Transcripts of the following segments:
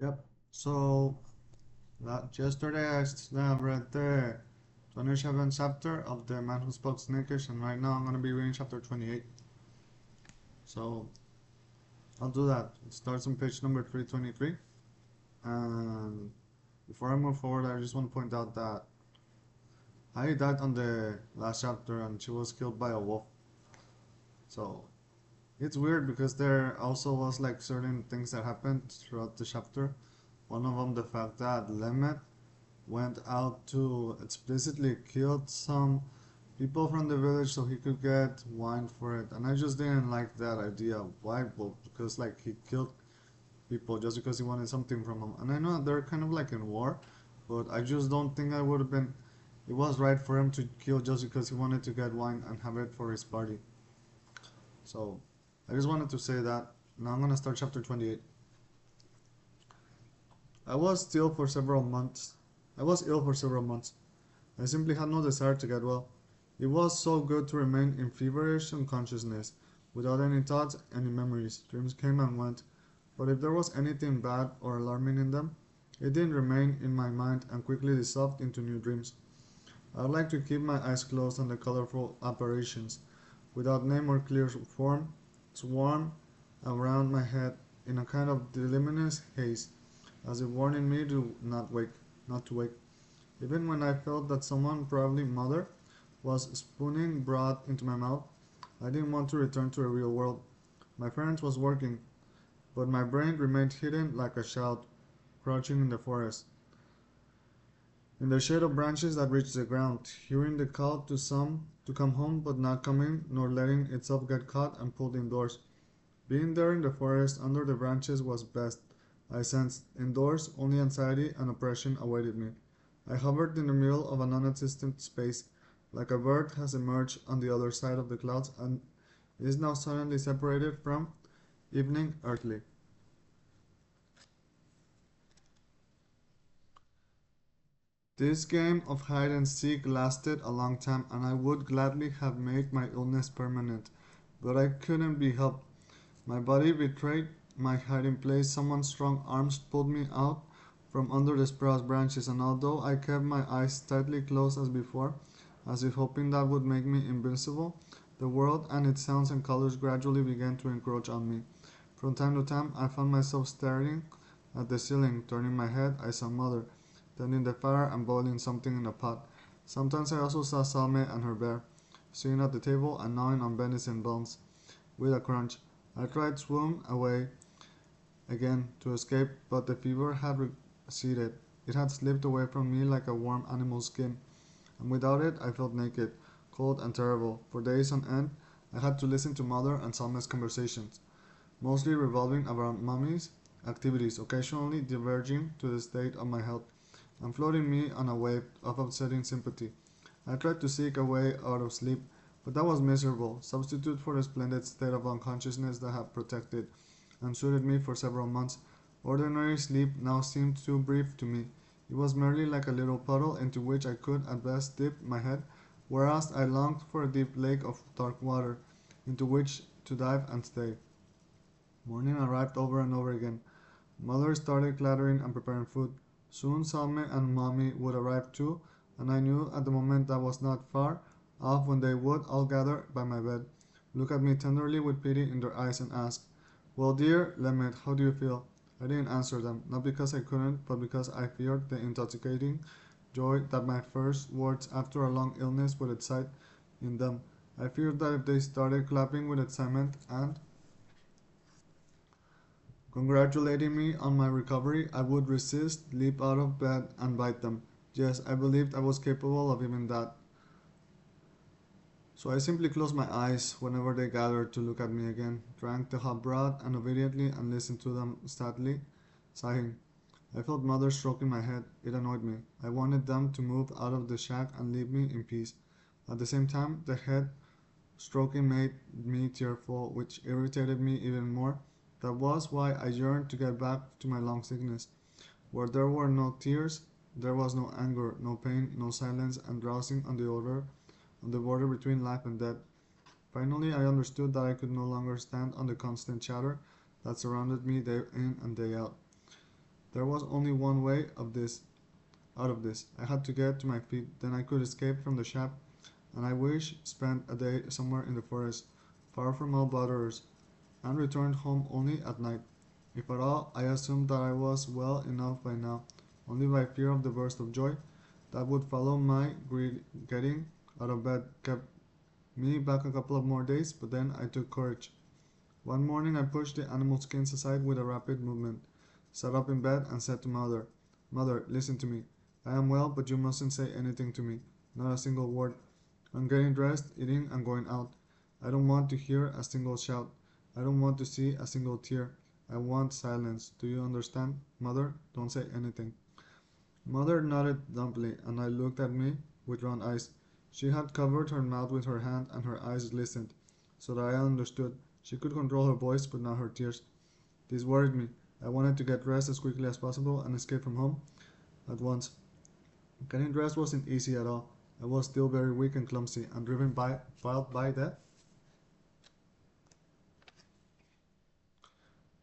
Yep. So yesterday I read the 27th chapter of The Man Who Spoke Snakish, and right now I'm gonna be reading chapter 28. So I'll do that. It starts on page number 323. And before I move forward, I just want to point out that I died on the last chapter, and she was killed by a wolf. So it's weird because there also was like certain things that happened throughout the chapter. One of them, the fact that Lemet went out to explicitly kill some people from the village so he could get wine for it. And I just didn't like that idea. Why? Well, because like he killed people just because he wanted something from them. And I know they're kind of like in war, but I just don't think I would have been. It was right for him to kill just because he wanted to get wine and have it for his party. So I just wanted to say that. Now I'm gonna start chapter 28. I was still for several months. I was ill for several months. I simply had no desire to get well. It was so good to remain in feverish unconsciousness, without any thoughts, any memories. Dreams came and went, but if there was anything bad or alarming in them, it didn't remain in my mind and quickly dissolved into new dreams. I like to keep my eyes closed on the colorful apparitions, without name or clear form, swarm around my head in a kind of luminous haze, as if warning me not to wake. Even when I felt that someone, probably mother, was spooning broth into my mouth, I didn't want to return to the real world. My parents was working, but my brain remained hidden like a child, crouching in the forest, in the shade of branches that reached the ground, hearing the call to some to come home but not coming, nor letting itself get caught and pulled indoors. Being there in the forest under the branches was best, I sensed. Indoors, only anxiety and oppression awaited me. I hovered in the middle of a non-existent space, like a bird has emerged on the other side of the clouds and is now suddenly separated from evening earthly. This game of hide and seek lasted a long time, and I would gladly have made my illness permanent, but I couldn't be helped. My body betrayed my hiding place. Someone's strong arms pulled me out from under the spruce branches, and although I kept my eyes tightly closed as before, as if hoping that would make me invincible, the world and its sounds and colors gradually began to encroach on me. From time to time, I found myself staring at the ceiling. Turning my head, I saw Mother, tending the fire and boiling something in a pot. Sometimes I also saw Salme and her bear, sitting at the table and gnawing on venison bones. With a crunch, I tried to swim away again to escape, but the fever had receded. It had slipped away from me like a warm animal's skin, and without it I felt naked, cold, and terrible. For days on end, I had to listen to Mother and Salme's conversations, mostly revolving around Mummy's activities, occasionally diverging to the state of my health, and floating me on a wave of upsetting sympathy. I tried to seek a way out of sleep, but that was miserable, substitute for the splendid state of unconsciousness that had protected and suited me for several months. Ordinary sleep now seemed too brief to me. It was merely like a little puddle into which I could at best dip my head, whereas I longed for a deep lake of dark water into which to dive and stay. Morning arrived over and over again. Mother started clattering and preparing food. Soon Salme and Mommy would arrive too, and I knew at the moment that was not far off when they would all gather by my bed, look at me tenderly with pity in their eyes, and ask, "Well, dear Lemet, how do you feel?" I didn't answer them, not because I couldn't, but because I feared the intoxicating joy that my first words after a long illness would excite in them. I feared that if they started clapping with excitement and congratulating me on my recovery, I would resist, leap out of bed, and bite them. Yes, I believed I was capable of even that. So I simply closed my eyes whenever they gathered to look at me again, drank the hot broth, and obediently and listened to them sadly sighing. I felt Mother stroking my head. It annoyed me. I wanted them to move out of the shack and leave me in peace. At the same time, the head stroking made me tearful, which irritated me even more. That was why I yearned to get back to my long sickness, where there were no tears, there was no anger, no pain, no silence, and drowsing on the border between life and death. Finally, I understood that I could no longer stand on the constant chatter that surrounded me day in and day out. There was only one way out of this. I had to get to my feet, then I could escape from the shop, and I wish spend a day somewhere in the forest, far from all botherers, and returned home only at night. If at all, I assumed that I was well enough by now, only by fear of the burst of joy that would follow my getting out of bed kept me back a couple of more days, but then I took courage. One morning I pushed the animal skins aside with a rapid movement, sat up in bed, and said to Mother, Mother, listen to me. I am well, but you mustn't say anything to me, not a single word. I'm getting dressed, eating, and going out. I don't want to hear a single shout. I don't want to see a single tear. I want silence. Do you understand? Mother, don't say anything. Mother nodded dumbly, and I looked at me with round eyes. She had covered her mouth with her hand, and her eyes glistened, so that I understood. She could control her voice, but not her tears. This worried me. I wanted to get dressed as quickly as possible and escape from home at once. Getting dressed wasn't easy at all. I was still very weak and clumsy, and driven by wild by the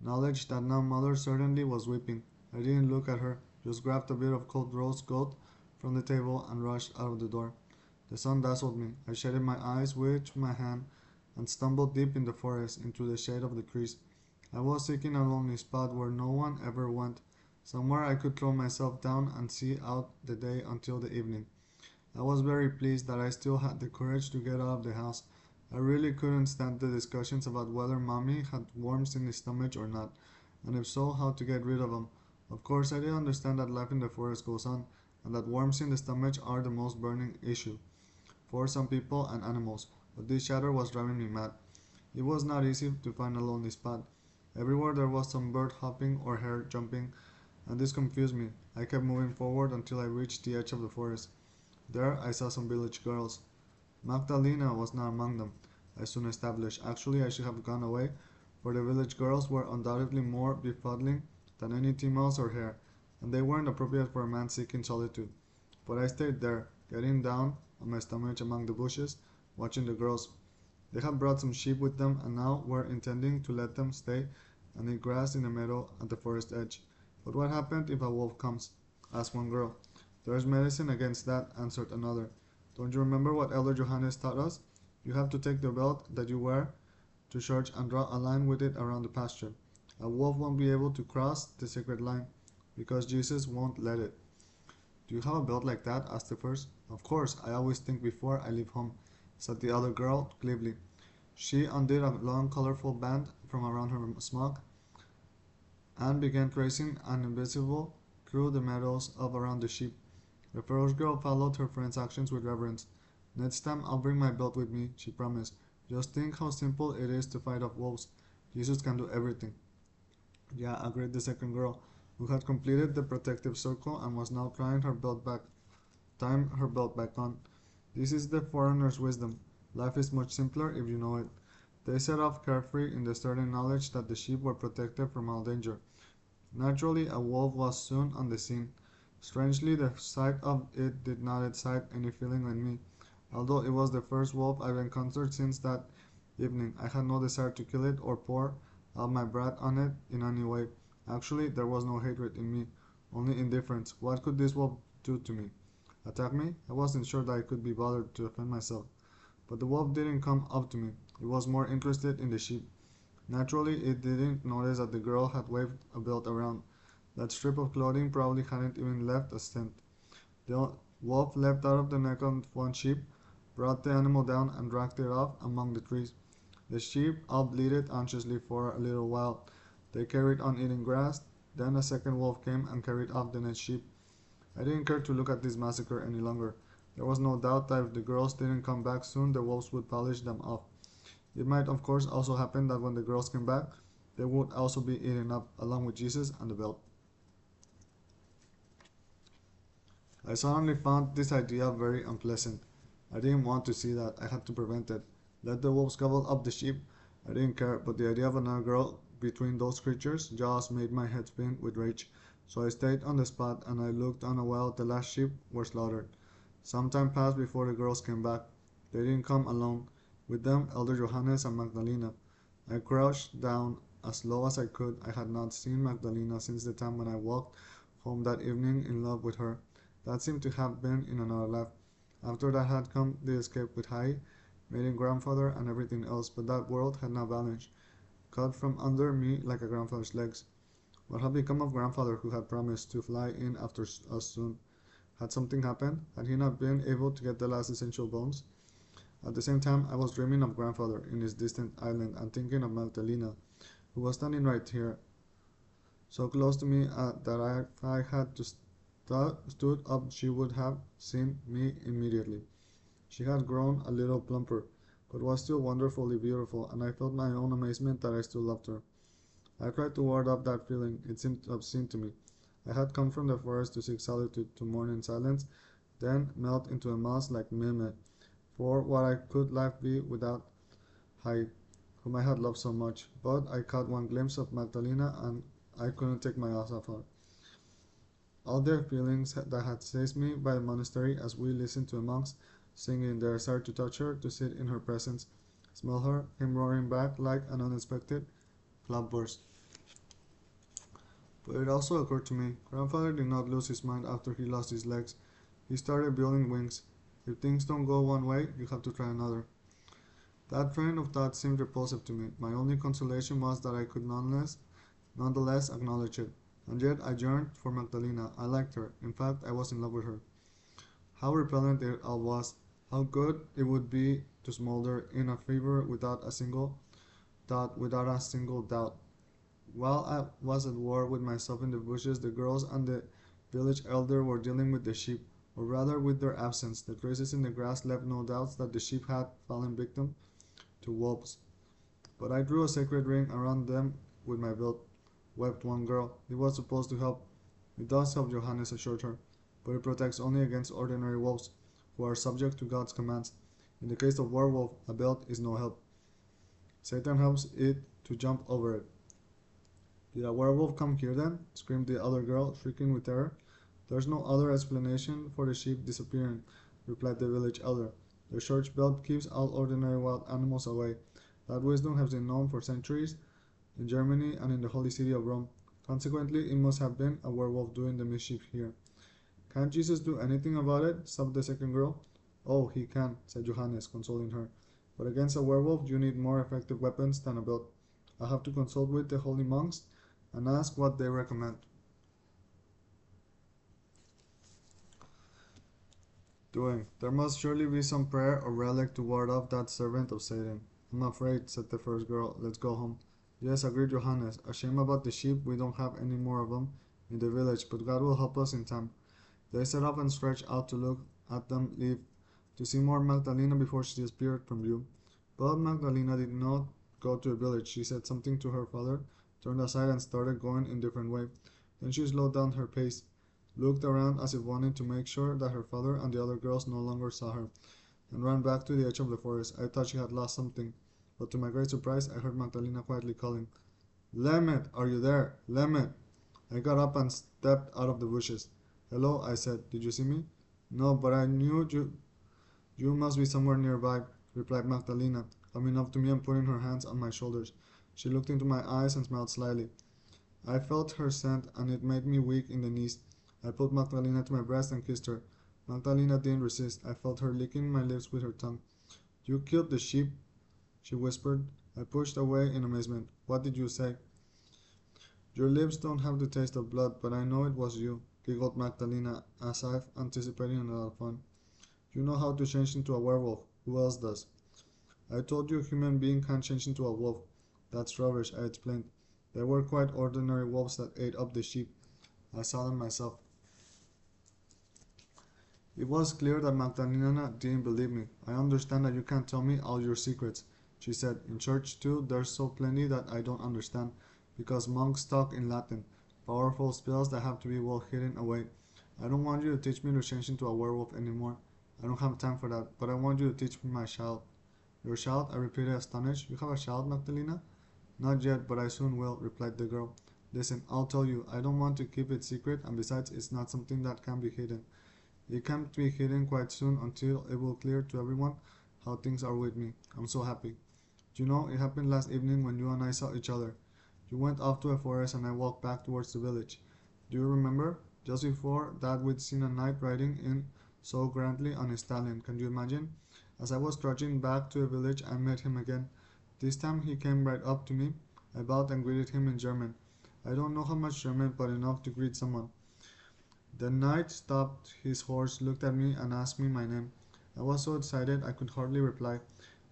knowledge that now Mother certainly was weeping. I didn't look at her, just grabbed a bit of cold roast goat from the table and rushed out of the door. The sun dazzled me. I shaded my eyes with my hand and stumbled deep in the forest into the shade of the trees. I was seeking a lonely spot where no one ever went, somewhere I could throw myself down and see out the day until the evening. I was very pleased that I still had the courage to get out of the house. I really couldn't stand the discussions about whether Mommy had worms in his stomach or not, and if so, how to get rid of them. Of course, I did understand that life in the forest goes on, and that worms in the stomach are the most burning issue for some people and animals, but this chatter was driving me mad. It was not easy to find a lonely spot. Everywhere there was some bird hopping or hare jumping, and this confused me. I kept moving forward until I reached the edge of the forest. There I saw some village girls. Magdalena was not among them, I soon established. Actually, I should have gone away, for the village girls were undoubtedly more befuddling than any tea mouse or hare, and they weren't appropriate for a man seeking solitude. But I stayed there, getting down on my stomach among the bushes, watching the girls. They had brought some sheep with them, and now were intending to let them stay and eat grass in the meadow at the forest edge. But what happens if a wolf comes? Asked one girl. There's medicine against that, answered another. Don't you remember what Elder Johannes taught us? You have to take the belt that you wear to church and draw a line with it around the pasture. A wolf won't be able to cross the sacred line, because Jesus won't let it. Do you have a belt like that? Asked the first. Of course, I always think before I leave home, said the other girl glibly. She undid a long colorful band from around her smock and began tracing an invisible through the meadows of around the sheep. The first girl followed her friend's actions with reverence. Next time I'll bring my belt with me, she promised. Just think how simple it is to fight off wolves. Jesus can do everything. Yeah, agreed the second girl, who had completed the protective circle and was now tying her belt back on. This is the foreigner's wisdom. Life is much simpler if you know it. They set off carefree in the certain knowledge that the sheep were protected from all danger. Naturally, a wolf was soon on the scene. Strangely, the sight of it did not excite any feeling in me. Although it was the first wolf I've encountered since that evening, I had no desire to kill it or pour out my breath on it in any way. Actually, there was no hatred in me, only indifference. What could this wolf do to me? Attack me? I wasn't sure that I could be bothered to defend myself. But the wolf didn't come up to me. It was more interested in the sheep. Naturally, it didn't notice that the girl had waved a belt around. That strip of clothing probably hadn't even left a scent. The wolf leapt out of the neck of one sheep, brought the animal down, and dragged it off among the trees. The sheep all bleated anxiously for a little while. They carried on eating grass. Then a second wolf came and carried off the next sheep. I didn't care to look at this massacre any longer. There was no doubt that if the girls didn't come back soon, the wolves would polish them off. It might, of course, also happen that when the girls came back, they would also be eaten up, along with Jesus and the belt. I suddenly found this idea very unpleasant. I didn't want to see that. I had to prevent it. Let the wolves gobble up the sheep. I didn't care, but the idea of another girl between those creatures' jaws made my head spin with rage. So I stayed on the spot, and I looked on while the last sheep were slaughtered. Some time passed before the girls came back. They didn't come alone. With them, Elder Johannes and Magdalena. I crouched down as low as I could. I had not seen Magdalena since the time when I walked home that evening in love with her. That seemed to have been in another life. After that had come the escape with Hai, meeting grandfather and everything else, but that world had now vanished, cut from under me like a grandfather's legs. What had become of grandfather who had promised to fly in after us soon? Had something happened? Had he not been able to get the last essential bones? At the same time, I was dreaming of grandfather in his distant island and thinking of Magdalena, who was standing right here, so close to me that if I had to stood up, she would have seen me immediately. She had grown a little plumper, but was still wonderfully beautiful, and I felt my own amazement that I still loved her. I tried to ward off that feeling. It seemed obscene to me. I had come from the forest to seek solitude, to mourn in silence, then melt into a mouse like Mime. For what I could life be without Hyde, whom I had loved so much? But I caught one glimpse of Magdalena, and I couldn't take my eyes off her. All the feelings that had seized me by the monastery as we listened to the monks singing, the desire to touch her, to sit in her presence, smell her, came roaring back like an unexpected cloudburst. But it also occurred to me, grandfather did not lose his mind after he lost his legs. He started building wings. If things don't go one way, you have to try another. That train of thought seemed repulsive to me. My only consolation was that I could nonetheless acknowledge it. And yet I yearned for Magdalena. I liked her. In fact, I was in love with her. How repellent it all was. How good it would be to smolder in a fever without a single thought, without a single doubt. While I was at war with myself in the bushes, the girls and the village elder were dealing with the sheep, or rather with their absence. The traces in the grass left no doubts that the sheep had fallen victim to wolves. But I drew a sacred ring around them with my belt, wept one girl. It was supposed to help. It does help, Johannes assured her, but it protects only against ordinary wolves, who are subject to God's commands. In the case of werewolf, a belt is no help. Satan helps it to jump over it. Did a werewolf come here then? Screamed the other girl, shrieking with terror. There's no other explanation for the sheep disappearing, replied the village elder. The church belt keeps all ordinary wild animals away. That wisdom has been known for centuries in Germany and in the holy city of Rome. Consequently, it must have been a werewolf doing the mischief here. Can't Jesus do anything about it? Sobbed the second girl. Oh, he can, said Johannes, consoling her. But against a werewolf you need more effective weapons than a belt. I'll have to consult with the holy monks and ask what they recommend. Doing. There must surely be some prayer or relic to ward off that servant of Satan. I'm afraid, said the first girl. Let's go home. Yes, agreed Johannes. A shame about the sheep. We don't have any more of them in the village, but God will help us in time. They set off and stretched out to look at them leave, to see more Magdalena before she disappeared from view. But Magdalena did not go to the village. She said something to her father, turned aside and started going in a different way. Then she slowed down her pace, looked around as if wanting to make sure that her father and the other girls no longer saw her, and ran back to the edge of the forest. I thought she had lost something, but to my great surprise I heard Magdalena quietly calling, Lemet, are you there? Lemet! I got up and stepped out of the bushes. Hello, I said. Did you see me? No, but I knew you must be somewhere nearby, replied Magdalena, coming up to me and putting her hands on my shoulders. She looked into my eyes and smiled slyly. I felt her scent, and it made me weak in the knees. I put Magdalena to my breast and kissed her. Magdalena didn't resist. I felt her licking my lips with her tongue. You killed the sheep, she whispered. I pushed away in amazement. What did you say? Your lips don't have the taste of blood, but I know it was you, giggled Magdalena, as if anticipating another fun. You know how to change into a werewolf. Who else does? I told you a human being can't change into a wolf. That's rubbish, I explained. They were quite ordinary wolves that ate up the sheep. I saw them myself. It was clear that Magdalena didn't believe me. I understand that you can't tell me all your secrets, she said. In church, too, there's so plenty that I don't understand, because monks talk in Latin, powerful spells that have to be well hidden away. I don't want you to teach me to change into a werewolf anymore. I don't have time for that, but I want you to teach me my child. Your child? I repeated, astonished. You have a child, Magdalena? Not yet, but I soon will, replied the girl. Listen, I'll tell you. I don't want to keep it secret, and besides, it's not something that can be hidden. It can't be hidden quite soon until it will clear to everyone how things are with me. I'm so happy. You know, it happened last evening when you and I saw each other. You went off to a forest and I walked back towards the village. Do you remember? Just before that we'd seen a knight riding in so grandly on a stallion. Can you imagine? As I was trudging back to the village I met him again. This time he came right up to me. I bowed and greeted him in German. I don't know how much German, but enough to greet someone. The knight stopped his horse, looked at me, and asked me my name. I was so excited I could hardly reply.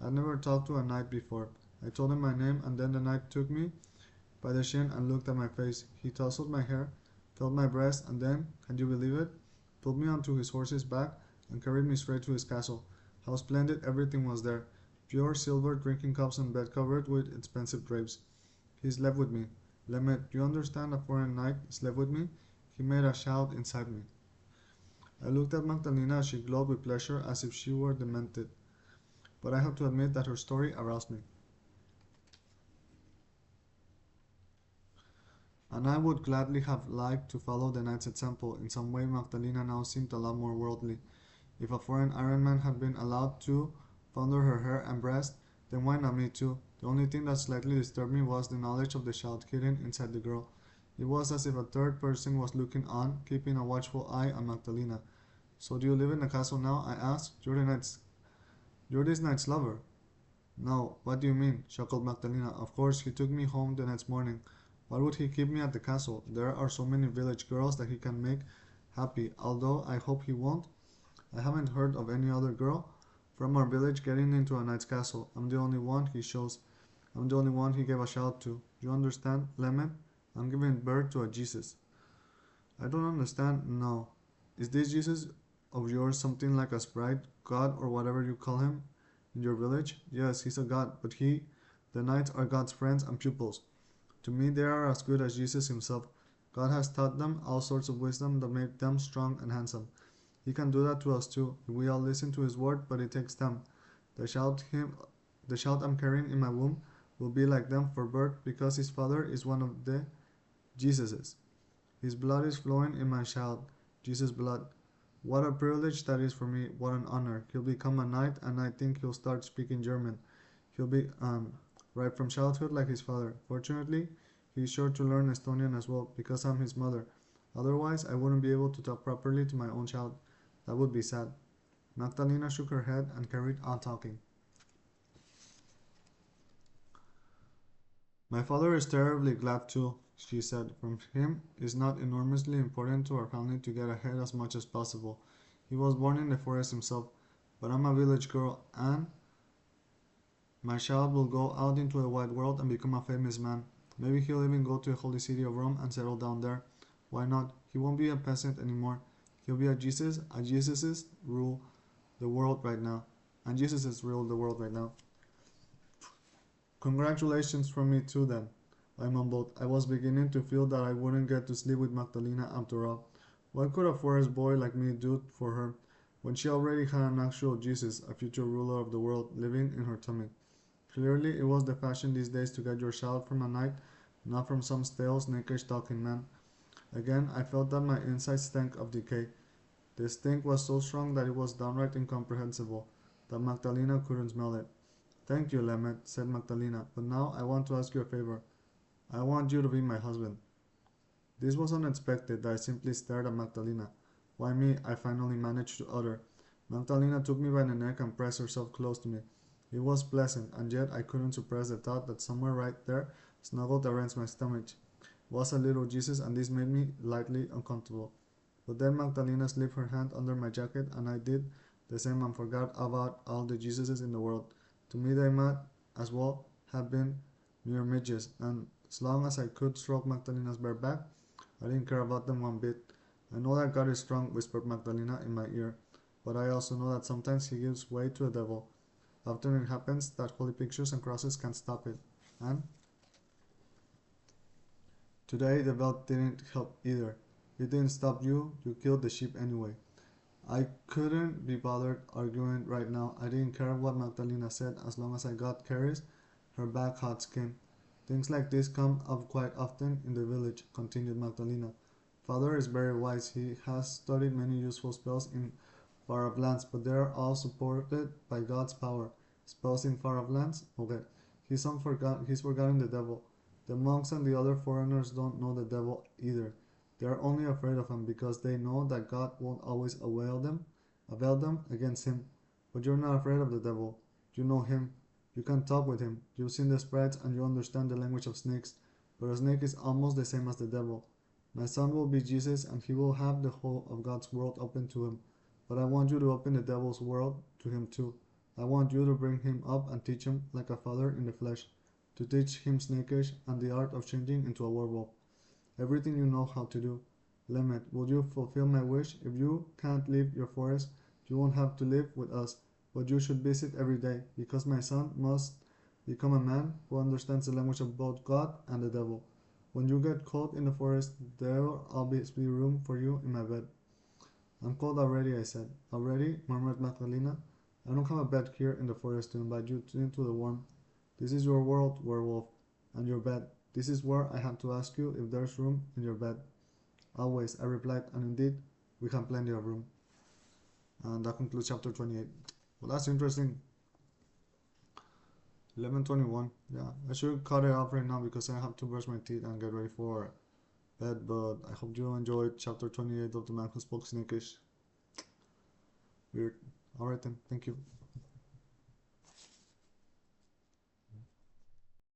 I'd never talked to a knight before. I told him my name, and then the knight took me by the shin and looked at my face. He tousled my hair, felt my breast, and then, can you believe it? Pulled me onto his horse's back and carried me straight to his castle. How splendid everything was there. Pure silver drinking cups and bed covered with expensive drapes. He slept with me. Lemet, do you understand a foreign knight slept with me? He made a shout inside me. I looked at Magdalena as she glowed with pleasure as if she were demented. But I have to admit that her story aroused me. And I would gladly have liked to follow the knight's example. In some way Magdalena now seemed a lot more worldly. If a foreign Iron Man had been allowed to fondle her hair and breast, then why not me too? The only thing that slightly disturbed me was the knowledge of the shout hidden inside the girl. It was as if a third person was looking on, keeping a watchful eye on Magdalena. So do you live in the castle now? I asked. You're this knight's lover. No, what do you mean? Chuckled Magdalena. Of course, he took me home the next morning. Why would he keep me at the castle? There are so many village girls that he can make happy, although I hope he won't. I haven't heard of any other girl from our village getting into a knight's castle. I'm the only one he shows. I'm the only one he gave a shout to. You understand, Lemon? I'm giving birth to a Jesus. I don't understand. No. Is this Jesus of yours something like a sprite, god, or whatever you call him in your village? Yes, he's a god, but the knights are God's friends and pupils. To me, they are as good as Jesus himself. God has taught them all sorts of wisdom that make them strong and handsome. He can do that to us too, if we all listen to his word, but it takes time. The shout him the shout I'm carrying in my womb will be like them for birth because his father is one of the Jesuses. His blood is flowing in my child, Jesus' blood. What a privilege that is for me, what an honor. He'll become a knight and I think he'll start speaking German. He'll be right from childhood like his father. Fortunately, he's sure to learn Estonian as well because I'm his mother. Otherwise, I wouldn't be able to talk properly to my own child. That would be sad. Magdalena shook her head and carried on talking. My father is terribly glad too, she said. For him, it's not enormously important to our family to get ahead as much as possible. He was born in the forest himself, but I'm a village girl and my child will go out into a wide world and become a famous man. Maybe he'll even go to the holy city of Rome and settle down there. Why not? He won't be a peasant anymore. He'll be a Jesus, and Jesus's rule the world right now. And Jesus's rule the world right now. Congratulations from me too then, I mumbled. I was beginning to feel that I wouldn't get to sleep with Magdalena after all. What could a forest boy like me do for her when she already had an actual Jesus, a future ruler of the world, living in her tummy? Clearly, it was the fashion these days to get your child from a knight, not from some stale, snakish talking man. Again, I felt that my insides stank of decay. The stink was so strong that it was downright incomprehensible, that Magdalena couldn't smell it. Thank you, Lemet, said Magdalena, but now I want to ask you a favor. I want you to be my husband. This was unexpected. I simply stared at Magdalena. Why me? I finally managed to utter. Magdalena took me by the neck and pressed herself close to me. It was pleasant, and yet I couldn't suppress the thought that somewhere right there, snuggled against my stomach, was a little Jesus, and this made me lightly uncomfortable. But then Magdalena slipped her hand under my jacket, and I did the same and forgot about all the Jesuses in the world. To me they might as well have been mere midges, and as long as I could stroke Magdalena's bare back, I didn't care about them one bit. I know that God is strong, whispered Magdalena in my ear, but I also know that sometimes he gives way to the devil. Often it happens that holy pictures and crosses can't stop it. And today the belt didn't help either. It didn't stop you, you killed the sheep anyway. I couldn't be bothered arguing right now. I didn't care what Magdalena said as long as I got Carrie's, her back hot skin. Things like this come up quite often in the village, continued Magdalena. Father is very wise. He has studied many useful spells in far off lands, but they are all supported by God's power. Spells in far off lands? Okay. He's forgotten the devil. The monks and the other foreigners don't know the devil either. They are only afraid of him because they know that God won't always avail them against him. But you're not afraid of the devil. You know him. You can talk with him. You've seen the sprites and you understand the language of snakes. But a snake is almost the same as the devil. My son will be Jesus and he will have the whole of God's world open to him. But I want you to open the devil's world to him too. I want you to bring him up and teach him like a father in the flesh, to teach him snakish and the art of changing into a werewolf. Everything you know how to do. Limit, will you fulfill my wish? If you can't leave your forest, you won't have to live with us, but you should visit every day, because my son must become a man who understands the language of both God and the devil. When you get cold in the forest, there will always be room for you in my bed. I'm cold already, I said. Already, murmured Magdalena. I don't have a bed here in the forest to invite you into the warmth. This is your world, werewolf, and your bed. This is where I have to ask you if there's room in your bed. Always, I replied, and indeed, we have plenty of room. And that concludes chapter 28. Well, that's interesting. 11:21. Yeah, I should cut it off right now because I have to brush my teeth and get ready for bed. But I hope you enjoyed chapter 28 of The Man Who Spoke Snakish. Weird. Alright then, thank you.